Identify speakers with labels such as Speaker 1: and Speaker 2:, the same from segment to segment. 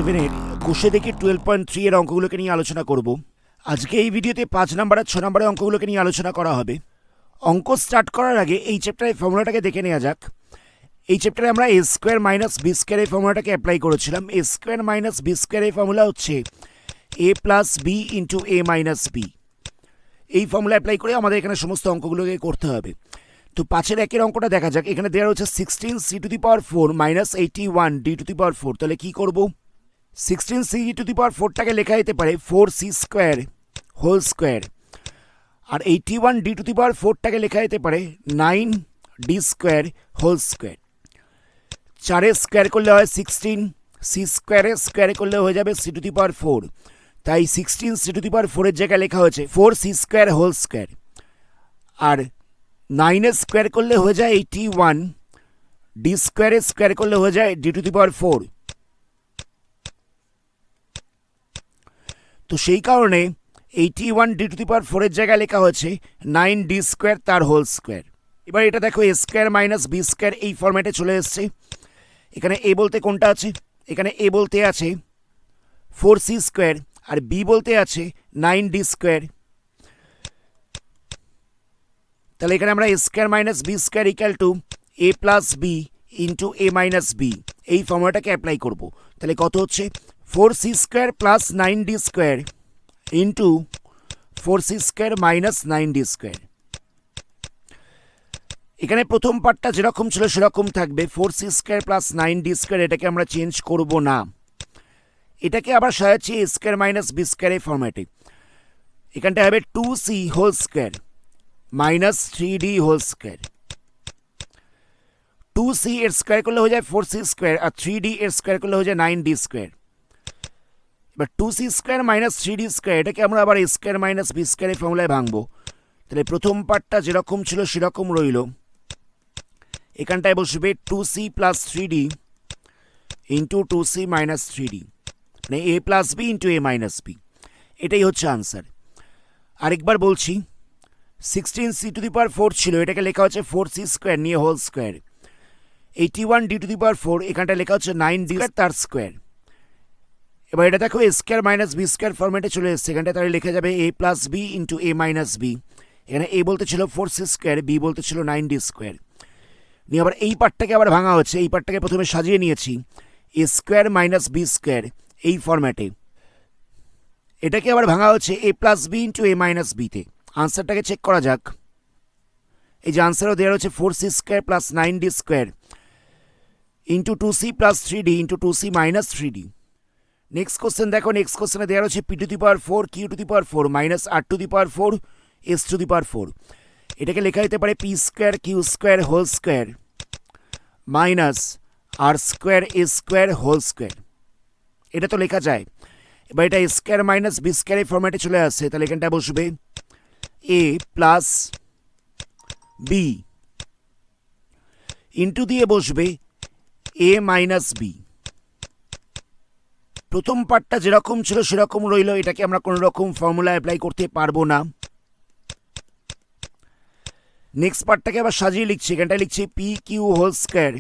Speaker 1: 7-এর কোষে দেখি 12.3 এর অঙ্কগুলোকে নিয়ে আলোচনা করব। আজকে এই ভিডিওতে 5 নম্বর আর 6 নম্বরের অঙ্কগুলোকে নিয়ে আলোচনা করা হবে। অঙ্ক স্টার্ট করার আগে এই চ্যাপ্টারের ফর্মুলাটাকে দেখে নেওয়া যাক। এই চ্যাপ্টারে আমরা a square minus B square এই ফর্মুলাটাকে অ্যাপ্লাই করেছিলাম। a square minus B square এই ফর্মুলা হচ্ছে a plus B into a minus B. এই ফর্মুলা অ্যাপ্লাই করে আমাদের এখানে সমস্ত অঙ্কগুলোকে করতে হবে। তো 5-এর 1-এর অঙ্কটা দেখা যাক। এখানে দেওয়া হচ্ছে 16c⁴ মাইনাস 81d⁴। তাহলে কি করব? 16c⁴টাকে লেখা যেতে পারে 4c² হোল স্কোয়ার, আর 81d⁴টাকে লেখা যেতে পারে 9d² হোল স্কোয়ার। 4-এর স্কোয়ার করলে হয় 16, c² স্কোয়ার করলে হয়ে যাবে c⁴। তাই 16c⁴ এর জায়গায় লেখা হয়েছে 4c² হোল স্কোয়ার, আর 9-এর স্কোয়ার করলে হয়ে যায় 81, d² স্কোয়ার করলে হয়ে যায় d⁴। তো সেই কারণে 81d⁴ এর জায়গায় লেখা হয়েছে 9d² তার হোল স্কোয়ার। এবার এটা দেখো a square minus B square এই ফরম্যাটে চলে এসছে। এখানে a বলতে কোনটা আছে? এখানে a বলতে আছে 4c², আর b বলতে আছে 9d²। তাহলে এখানে আমরা a square minus B square equal to a plus B into a minus B এই ফর্মুলাটাকে অ্যাপ্লাই করব। তাহলে কত হচ্ছে? 4c² plus 9d² into 4c² minus 9d²। এখানে প্রথম পার্টটা যেরকম ছিল সেরকম থাকবে, 4c² প্লাস 9d², এটাকে আমরা চেঞ্জ করব না। এটাকে আবার সাজাচ্ছি a square minus B square এই ফর্ম্যাটে। এখানটা হবে 2c whole square minus 3d whole square. 2c এর স্কোয়ার করলে হয়ে যায় 4c², আর 3d এর স্কোয়ার করলে হয়ে যায় 9d²। এবার 2c² মাইনাস 3d², এটাকে আমরা আবার a square minus B square এই ফর্মুলায় ভাঙবো। তাহলে প্রথম পার্টটা যেরকম ছিল সেরকম রইল। এখানটায় বসবে 2c plus 3d into 2c minus 3d, মানে a plus B into a minus B. এটাই হচ্ছে আনসার। আরেকবার বলছি, 16c⁴ ছিল, এটাকে লেখা হচ্ছে 4c² নিয়ে হোল স্কোয়ার। 81d⁴, এখানটা লেখা হচ্ছে 9d² তার স্কোয়ার। এবার এটা দেখো a square minus B square ফর্মেটে চলে এসছে। এখানটা তাহলে লেখা যাবে a plus B into a minus B. এখানে a বলতে ছিল 4c², b বলতে ছিল 9d²। নিয়ে আবার এই পার্টটাকে আবার ভাঙা হচ্ছে। এই পার্টটাকে প্রথমে সাজিয়ে নিয়েছি a square minus B square এই ফরম্যাটে। এটাকে আবার ভাঙা হচ্ছে a plus B into a minus বিতে। আনসারটাকে চেক করা যাক। এই যে আনসারও দেওয়া হচ্ছে 4c² plus 9d² into 2c plus 3d into 2c minus 3d। Next question দেখো। নেক্সট কোশ্চেনে দেওয়া হচ্ছে p⁴ q⁴ minus r⁴ s⁴। এটাকে লেখা যেতে পারে p² q² whole square minus r² s² whole square. এটা তো লেখা যায়। এবার এটা a square minus B square এই ফর্ম্যাটে চলে আসছে। তাহলে এখানটা বসবে a প্লাস বি ইন্টু দিয়ে বসবে a মাইনাস বি। প্রথম পার্টটা যেরকম ছিল সেরকম রইল। এটাকে আমরা কোনো রকম ফর্মুলা অ্যাপ্লাই করতে পারবো না। নেক্সট পার্টটাকে আবার সাজিয়ে লিখছি। এখানটা লিখছি P Q whole square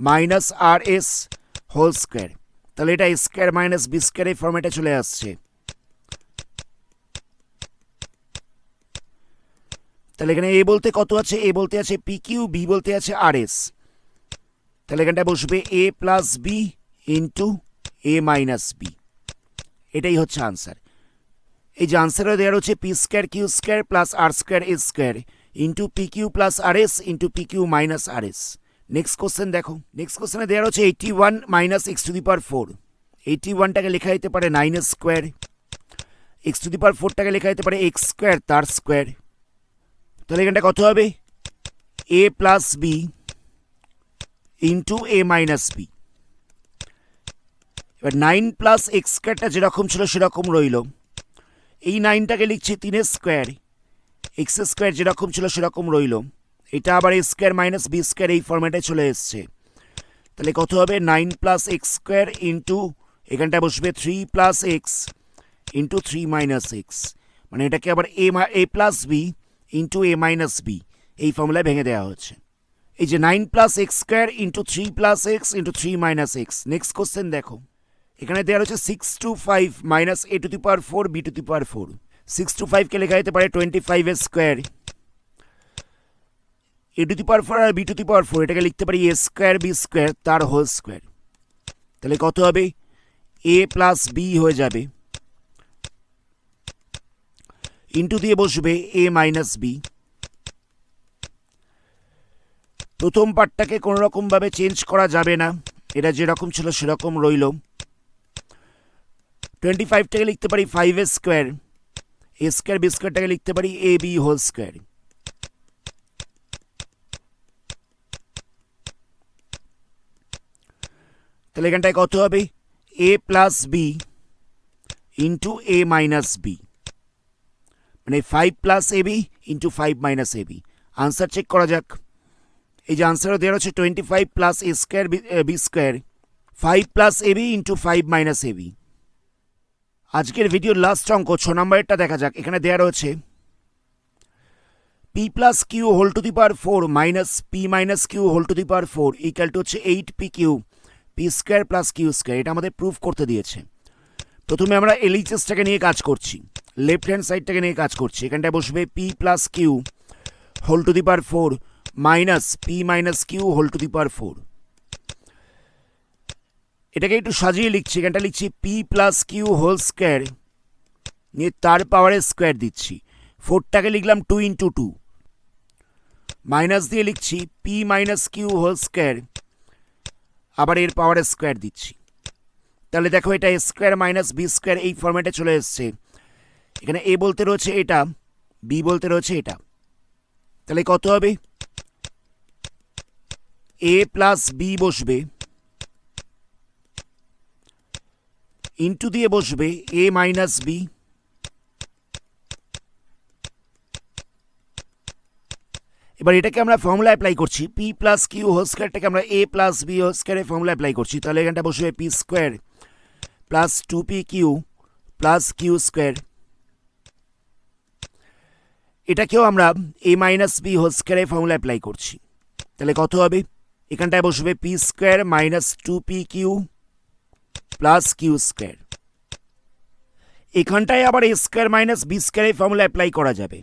Speaker 1: minus R S whole square. তাহলে এটা a square minus B square এই ফর্ম্যাটে চলে আসছে। তাহলে এখানে a বলতে কত আছে? a বলতে আছে পি কিউ, বি বলতে আছে আর এস। তাহলে এখানটা বসবে a plus B into a minus B. এটাই হচ্ছে আনসার। এই যে আনসারও দেওয়া হচ্ছে p² q² plus r² s² into P Q plus R S into P Q minus R S. Next question দেখো। নেক্সট কোশ্চেনে দেওয়া হচ্ছে 81 মাইনাস x⁴। 81টাকে লেখা যেতে পারে 9 স্কোয়ার, x⁴টাকে লেখা যেতে পারে x² তার স্কোয়ার। তাহলে এখানটা কত হবে? a plus B into a minus B. এবার 9 প্লাস x²টা যেরকম ছিল সেরকম রইল। এই 9টাকে লিখছি 3 স্কোয়ার, x² যেরকম ছিল সেরকম রইল। এটা আবার a square minus B square এই ফর্ম্যাটে চলে এসছে। তাহলে কত হবে? 9 প্লাস x² ইন্টু এখানটা বসবে 3 plus X into 3 minus X. মানে এটাকে আবার a plus B into a minus B এই ফর্মুলায় ভেঙে দেওয়া হচ্ছে। এই যে 9 plus X square into 3 plus X into 3 minus X. Next question দেখো। এখানে দেওয়া রয়েছে 625 minus a to the power 4 b to the power 4। 625কে লেখা যেতে পারে 25 এর square, a to the power 4 R b to the power 4 এটাকে লিখতে পারি a স্কোয়ার b স্কোয়ার তার হোল স্কোয়ার। তাহলে কত হবে? a প্লাস b হয়ে যাবে, ইন্টু দিয়ে বসবে a মাইনাস b। প্রথম পার্টটাকে কোনো রকমভাবে চেঞ্জ করা যাবে না, এটা যেরকম ছিল সেরকম রইল। 25টাকে লিখতে পারি 5 এর স্কোয়ার, a স্কোয়ার b স্কোয়ারটাকে লিখতে পারি a b হোল স্কোয়ার। তাহলে এখানটায় কত হবে? a plus b into a minus b, মানে 5 plus ab into 5 minus ab। Answer check করা যাক। এই যে আনসারও দেওয়া হচ্ছে 25 plus a square b square 5 plus ab into 5 minus ab। আজকের ভিডিওর লাস্ট অঙ্ক 6 নম্বরেরটা দেখা যাক। এখানে দেওয়া রয়েছে p plus Q whole to the power 4 minus p minus Q whole to the power 4 equal to হচ্ছে 8p Q p square plus Q square. এটা আমাদের প্রুফ করতে দিয়েছে। প্রথমে আমরা এলএইচএসটাকে নিয়ে কাজ করছি, লেফট হ্যান্ড সাইডটাকে নিয়ে কাজ করছি। এখানটায় বসবে p plus Q whole to the power 4 minus p minus Q whole to the power 4। এটাকে একটু সাজিয়ে লিখছি। এখানটা লিখছি p plus Q whole square নিয়ে তার পাওয়ারের স্কোয়ার দিচ্ছি। 4টাকে লিখলাম 2 ইন্টু 2, মাইনাস দিয়ে লিখছি p minus Q whole square, আবার এর পাওয়ারের স্কোয়ার দিচ্ছি। তাহলে দেখো এটা a square minus b square এই ফরম্যাটে চলে এসছে। এখানে a বলতে রয়েছে এটা, b বলতে রয়েছে এটা। তাহলে কত হবে? a প্লাস b বসবে, ইন্টু দিয়ে বসবে a মাইনাস b, এবার এটাকে আমরা ফর্মুলা অ্যাপ্লাই করছি। p প্লাস কিউ হোল স্কোয়ারটাকে আমরা a প্লাস b হোল স্কোয়ারের ফর্মুলা অ্যাপ্লাই করছি। তাহলে এখানটা বসবে p square plus 2p Q plus Q square. এটাকেও আমরা a মাইনাস b হোল স্কোয়ারের ফর্মুলা অ্যাপ্লাই করছি। তাহলে কত হবে? এখানটায় বসবে p square minus 2p Q plus Q square. এখানটায় আবার a স্কোয়ার মাইনাস b স্কোয়ারের ফর্মুলা অ্যাপ্লাই করা যাবে।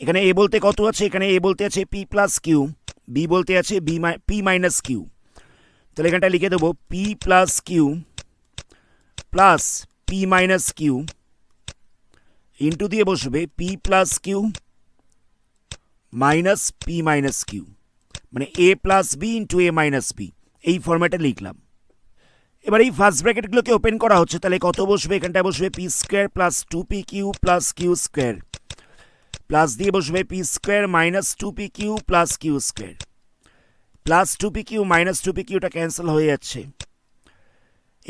Speaker 1: এখানে a বলতে কত আছে? এখানে a বলতে আছে p প্লাস কিউ, b বলতে আছে p মাইনাস কিউ। তাহলে এখানটা লিখে দেবো p plus Q plus p minus Q into দিয়ে বসবে p plus Q minus p minus Q, মানে a plus b into a minus b এই ফরম্যাটে লিখলাম। এবার এই ফার্স্ট ব্র্যাকেটগুলোকে ওপেন করা হচ্ছে। তাহলে কত বসবে? এখানটায় বসবে p square plus 2p Q plus Q square, plus দিয়ে বসবে p square minus 2p Q plus Q square. Plus 2p Q minus 2p কিউটা ক্যান্সেল হয়ে যাচ্ছে।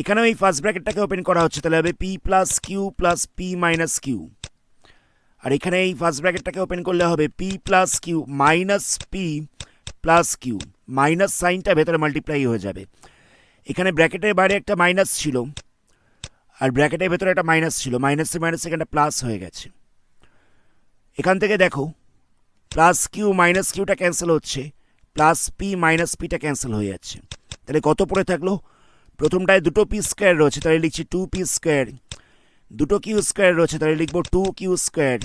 Speaker 1: এখানেও এই ফার্স্ট ব্র্যাকেটটাকে ওপেন করা হচ্ছে। তাহলে হবে p plus Q plus p minus Q, আর এখানে এই ফার্স্ট ব্র্যাকেটটাকে ওপেন করলে হবে p plus Q minus p plus Q, minus সাইনটা ভেতরে মাল্টিপ্লাই হয়ে যাবে। এখানে ব্র্যাকেটের বাইরে একটা মাইনাস ছিল আর ব্র্যাকেটের ভেতরে একটা মাইনাস ছিল, মাইনাসে মাইনাসে এখানটা প্লাস হয়ে গেছে। এখান থেকে দেখো প্লাস কিউ মাইনাস কিউটা ক্যান্সেল হচ্ছে, প্লাস p মাইনাস পিটা ক্যান্সেল হয়ে যাচ্ছে। তাহলে কত পড়ে থাকলো? প্রথমটায় দুটো p স্কোয়ার রয়েছে, তাহলে লিখছি 2p স্কোয়ার। দুটো কিউ স্কোয়ার রয়েছে, তাহলে লিখবো 2q স্কোয়ার।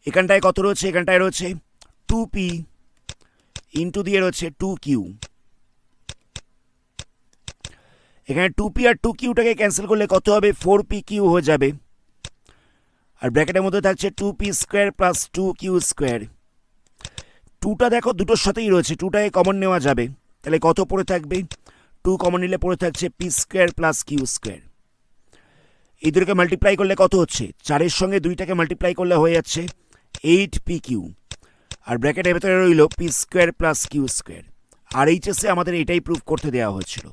Speaker 1: এখানটায় কত রয়েছে? এখানটায় রয়েছে 2p ইন্টু দিয়ে রয়েছে 2q। এখানে 2p আর 2qটাকে ক্যান্সেল করলে কত হবে? 4pq হয়ে যাবে। আর ব্র্যাকেটের মধ্যে থাকছে 2p square plus 2q square. 2টা দেখো দুটোর সাথেই রয়েছে, 2টাকে কমন নেওয়া যাবে। তাহলে কত পড়ে থাকবে? 2 কমন নিলে পড়ে থাকছে p square plus Q square. এই দুটোকে মাল্টিপ্লাই করলে কত হচ্ছে? 4-এর সঙ্গে 2টাকে মাল্টিপ্লাই করলে হয়ে যাচ্ছে 8pq, আর ব্র্যাকেটের ভেতরে রইল p square plus Q square. আর এইচএসে আমাদের এটাই প্রুফ করতে দেওয়া হয়েছিল।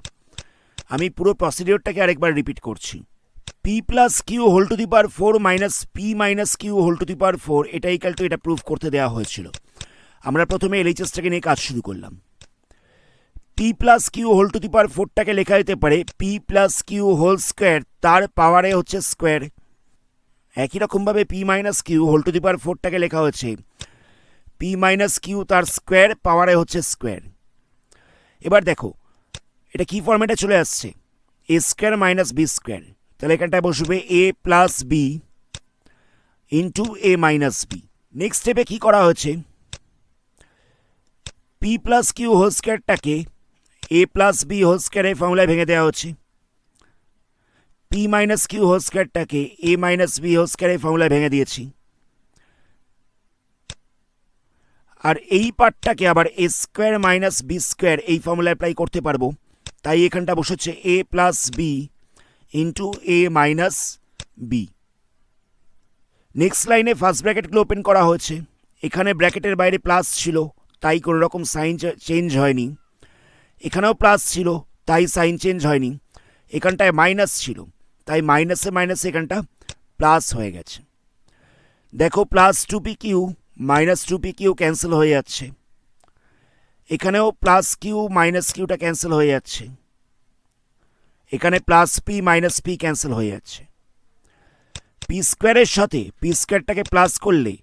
Speaker 1: আমি পুরো প্রসিডিওরটাকে আরেকবার রিপিট করছি। p plus Q whole to the power 4 minus p minus Q whole to the power 4 এটা ইকাল টু এটা প্রুফ করতে দেওয়া হয়েছিল। আমরা প্রথমে এলএইচএসটাকে নিয়ে কাজ শুরু করলাম। p plus Q whole to the power 4টাকে লেখা যেতে পারে p plus Q whole square তার পাওয়ারে হচ্ছে স্কোয়ার। একই রকমভাবে p minus Q whole to the power 4টাকে লেখা হয়েছে p মাইনাস কিউ তার স্কোয়ার পাওয়ারে হচ্ছে স্কোয়ার। এবার দেখো এটা কি ফরম্যাটে চলে আসছে? এ স্কোয়ার মাইনাস বি স্কোয়ার, তাহলে এখানটায় বসবে এ প্লাস বি ইন্টু এ মাইনাস বি। নেক্সট স্টেপে কী করা হয়েছে, পি প্লাস কিউ হোল স্কোয়ারটাকে এ প্লাস বি হোল স্কোয়ারের ফর্মুলায় ভেঙে দেওয়া হচ্ছে, পি মাইনাস কিউ হোল স্কোয়ারটাকে এ মাইনাস বি হোল স্কোয়ারের ফর্মুলায় ভেঙে দিয়েছি, আর এই পার্টটাকে আবার এ স্কোয়ার মাইনাস বি স্কোয়ার এই ফর্মুলা অ্যাপ্লাই করতে পারবো, তাই এখানটা বসেছে এ প্লাস বি ইন্টু এ মাইনাস বি। নেক্সট লাইনে ফার্স্ট ব্র্যাকেটগুলো ওপেন করা হয়েছে, এখানে ব্র্যাকেটের বাইরে প্লাস ছিল তাই কোনো রকম সাইন চেঞ্জ হয়নি, এখানেও প্লাস ছিল তাই সাইন চেঞ্জ হয়নি, এখানটায় মাইনাস ছিল তাই মাইনাসে মাইনাসে এখানটা প্লাস হয়ে গেছে। দেখো plus two P Q minus two P Q cancel হয়ে যাচ্ছে, এখানেও প্লাস কিউ মাইনাস কিউটা ক্যান্সেল হয়ে যাচ্ছে, এখানে plus P minus P cancel হয়ে যাচ্ছে। পি স্কোয়ারের সাথে পি স্কোয়ারটাকে প্লাস করলে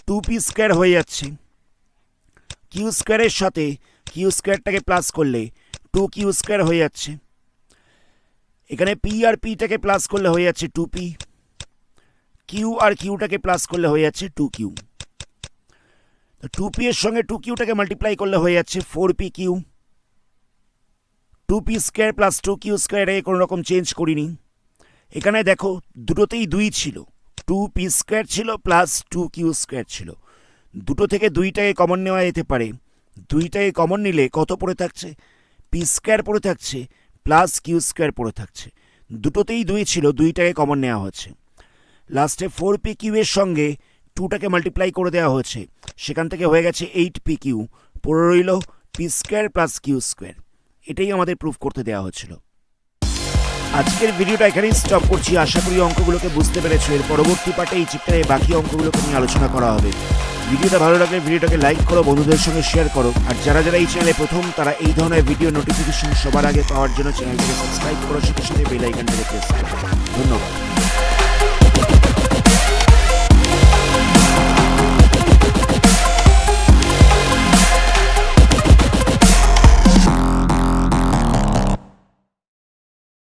Speaker 1: টু পি স্কোয়ার হয়ে যাচ্ছে, কিউ স্কোয়ারের সাথে কিউ স্কোয়ারটাকে প্লাস করলে টু কিউ স্কোয়ার হয়ে যাচ্ছে, এখানে পি আর পিটাকে প্লাস করলে হয়ে যাচ্ছে two P, Q R কিউটাকে plus করলে হয়ে যাচ্ছে টু কিউ, টু পি এর সঙ্গে টু কিউটাকে মাল্টিপ্লাই করলে হয়ে যাচ্ছে four P Q, two P square plus two Q স্কোয়ারে কোনো রকম চেঞ্জ করিনি। এখানে দেখো দুটোতেই দুই ছিল, টু পি স্কোয়ার ছিল প্লাস টু কিউ স্কোয়ার ছিল, দুটো থেকে দুইটাকে কমন নেওয়া যেতে পারে, দুইটাকে কমন নিলে কত পড়ে থাকছে, পি স্কোয়ার পড়ে থাকছে প্লাস কিউ স্কোয়ার পড়ে থাকছে, দুটোতেই দুই ছিল দুইটাকে কমন নেওয়া হয়েছে, লাস্টে ফোর পি কিউ এর সঙ্গে টুটাকে মাল্টিপ্লাই করে দেওয়া হয়েছে, সেখান থেকে হয়ে গেছে এইট পি কিউ, পড়ে রইল P square plus Q square. এটাই আমাদের প্রুফ করতে দেওয়া হয়েছিল। আজকের ভিডিওটা এখানেই স্টপ করছি, আশা করি অঙ্কগুলোকে বুঝতে পেরেছো। এর পরবর্তী পার্টে এই চ্যাপ্টারে বাকি অঙ্কগুলোকে নিয়ে আলোচনা করা হবে। ভিডিওটা ভালো লাগলে ভিডিওটাকে লাইক করো, বন্ধুদের সঙ্গে শেয়ার করো, আর যারা যারা এই চ্যানেলে প্রথম তারা এই ধরনের ভিডিও নোটিফিকেশন সবার আগে পাওয়ার জন্য চ্যানেলটিকে সাবস্ক্রাইব করো, সাথে সাথে বেল আইকনটাকে প্রেস করো। ধন্যবাদ।